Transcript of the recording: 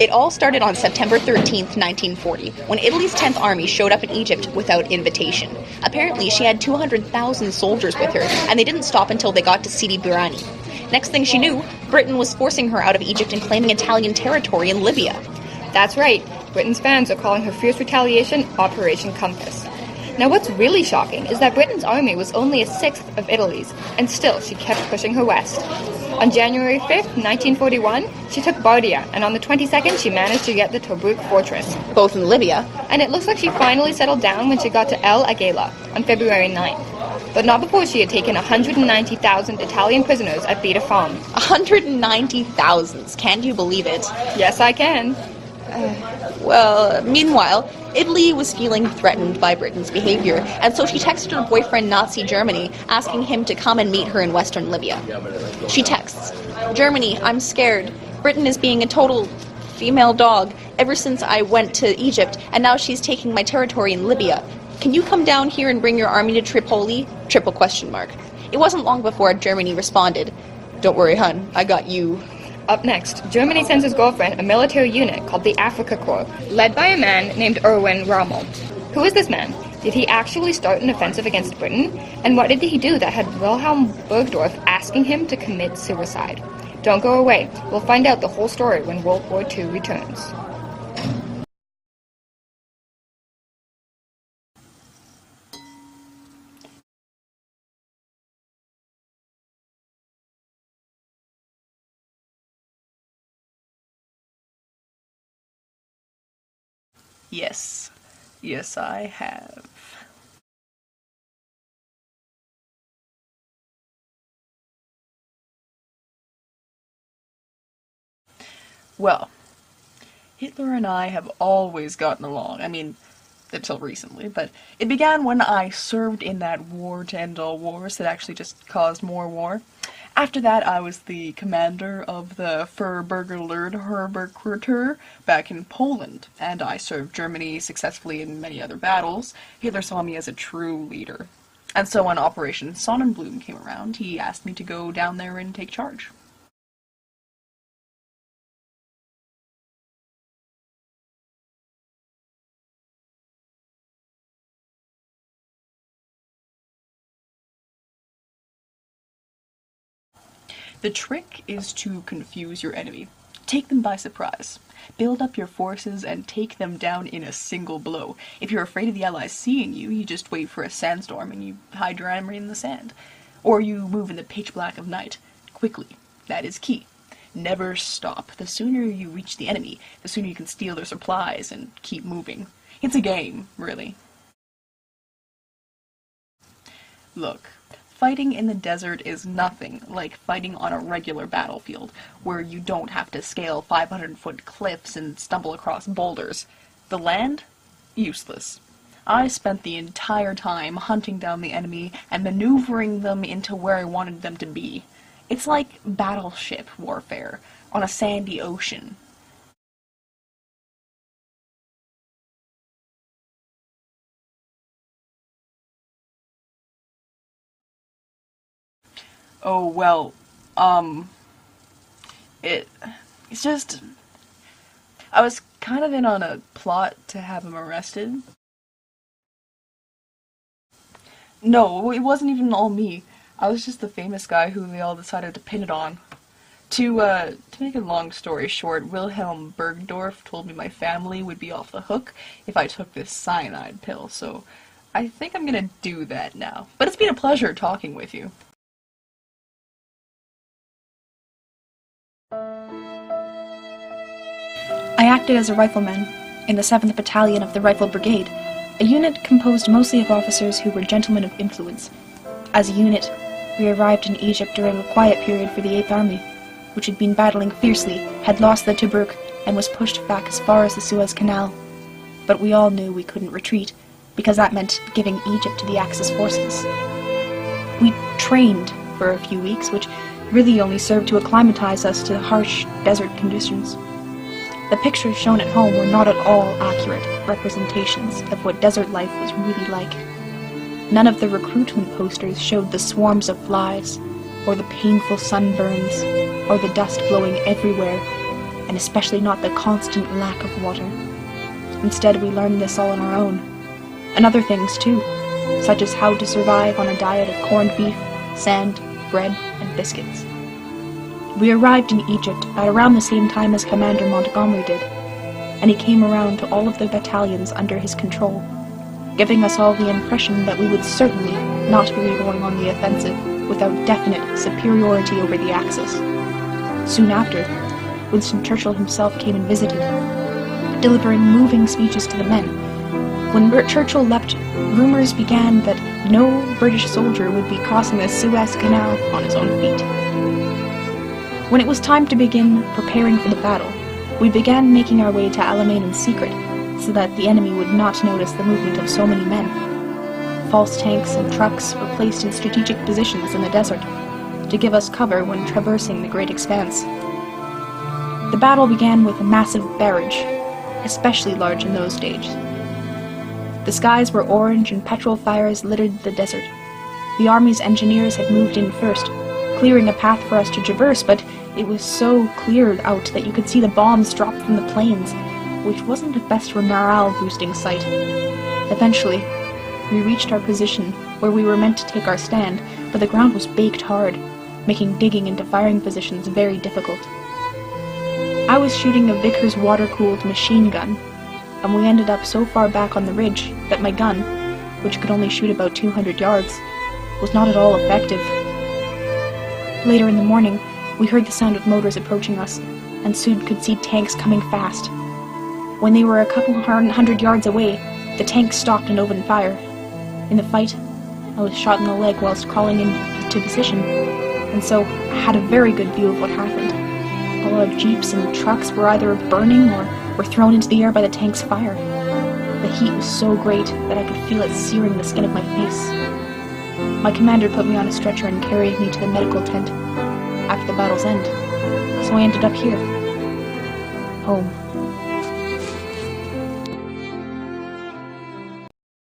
It all started on September 13th, 1940, when Italy's 10th Army showed up in Egypt without invitation. Apparently, she had 200,000 soldiers with her, and they didn't stop until they got to Sidi Burani. Next thing she knew, Britain was forcing her out of Egypt and claiming Italian territory in Libya. That's right. Britain's fans are calling her fierce retaliation Operation Compass. Now what's really shocking is that Britain's army was only a sixth of Italy's, and still she kept pushing her west. On January 5th, 1941, she took Bardia, and on the 22nd she managed to get the Tobruk fortress, both in Libya. And it looks like she finally settled down when she got to El Agheila on February 9th. But not before she had taken 190,000 Italian prisoners at Beit Afam. 190,000, can't you believe it? Yes, I can. Meanwhile, Italy was feeling threatened by Britain's behavior, and so she texted her boyfriend Nazi Germany, asking him to come and meet her in western Libya. She texts, "Germany, I'm scared. Britain is being a total female dog ever since I went to Egypt, and now she's taking my territory in Libya. Can you come down here and bring your army to Tripoli? Triple question mark." It wasn't long before Germany responded, "Don't worry, hun, I got you." Up next, Germany sends his girlfriend a military unit called the Afrika Korps, led by a man named Erwin Rommel. Who is this man? Did he actually start an offensive against Britain? And what did he do that had Wilhelm Burgdorf asking him to commit suicide? Don't go away. We'll find out the whole story when World War II returns. Yes. Yes, I have. Well, Hitler and I have always gotten along. I mean, until recently, but it began when I served in that war to end all wars that actually just caused more war. After that, I was the commander of the Fürburgerluftherbergquartier back in Poland, and I served Germany successfully in many other battles. Hitler saw me as a true leader. And so when Operation Sonnenblume came around, he asked me to go down there and take charge. The trick is to confuse your enemy. Take them by surprise. Build up your forces and take them down in a single blow. If you're afraid of the Allies seeing you, you just wait for a sandstorm and you hide your army in the sand. Or you move in the pitch black of night. Quickly. That is key. Never stop. The sooner you reach the enemy, the sooner you can steal their supplies and keep moving. It's a game, really. Look. Fighting in the desert is nothing like fighting on a regular battlefield, where you don't have to scale 500-foot cliffs and stumble across boulders. The land? Useless. I spent the entire time hunting down the enemy and maneuvering them into where I wanted them to be. It's like battleship warfare on a sandy ocean. Oh, well, it's just, I was kind of in on a plot to have him arrested. No, it wasn't even all me. I was just the famous guy who they all decided to pin it on. To make a long story short, Wilhelm Burgdorf told me my family would be off the hook if I took this cyanide pill, so I think I'm gonna do that now. But it's been a pleasure talking with you. I acted as a rifleman in the 7th Battalion of the Rifle Brigade, a unit composed mostly of officers who were gentlemen of influence. As a unit, we arrived in Egypt during a quiet period for the 8th Army, which had been battling fiercely, had lost the Tobruk, and was pushed back as far as the Suez Canal. But we all knew we couldn't retreat, because that meant giving Egypt to the Axis forces. We trained for a few weeks, which really only served to acclimatize us to harsh desert conditions. The pictures shown at home were not at all accurate representations of what desert life was really like. None of the recruitment posters showed the swarms of flies, or the painful sunburns, or the dust blowing everywhere, and especially not the constant lack of water. Instead, we learned this all on our own. And other things too, such as how to survive on a diet of corned beef, sand, bread, and biscuits. We arrived in Egypt at around the same time as Commander Montgomery did, and he came around to all of the battalions under his control, giving us all the impression that we would certainly not be going on the offensive without definite superiority over the Axis. Soon after, Winston Churchill himself came and visited, delivering moving speeches to the men. When Churchill left, rumors began that no British soldier would be crossing the Suez Canal on his own feet. When it was time to begin preparing for the battle, we began making our way to Alamein in secret, so that the enemy would not notice the movement of so many men. False tanks and trucks were placed in strategic positions in the desert to give us cover when traversing the great expanse. The battle began with a massive barrage, especially large in those days. The skies were orange and petrol fires littered the desert. The army's engineers had moved in first, clearing a path for us to traverse, but it was so cleared out that you could see the bombs drop from the planes, which wasn't the best morale-boosting sight. Eventually, we reached our position where we were meant to take our stand, but the ground was baked hard, making digging into firing positions very difficult. I was shooting a Vickers water-cooled machine gun, and we ended up so far back on the ridge that my gun, which could only shoot about 200 yards, was not at all effective. Later in the morning, we heard the sound of motors approaching us, and soon could see tanks coming fast. When they were a couple hundred yards away, the tanks stopped and opened fire. In the fight, I was shot in the leg whilst crawling into position, and so I had a very good view of what happened. A lot of jeeps and trucks were either burning or were thrown into the air by the tank's fire. The heat was so great that I could feel it searing the skin of my face. My commander put me on a stretcher and carried me to the medical tent after the battle's end, so I ended up here, home.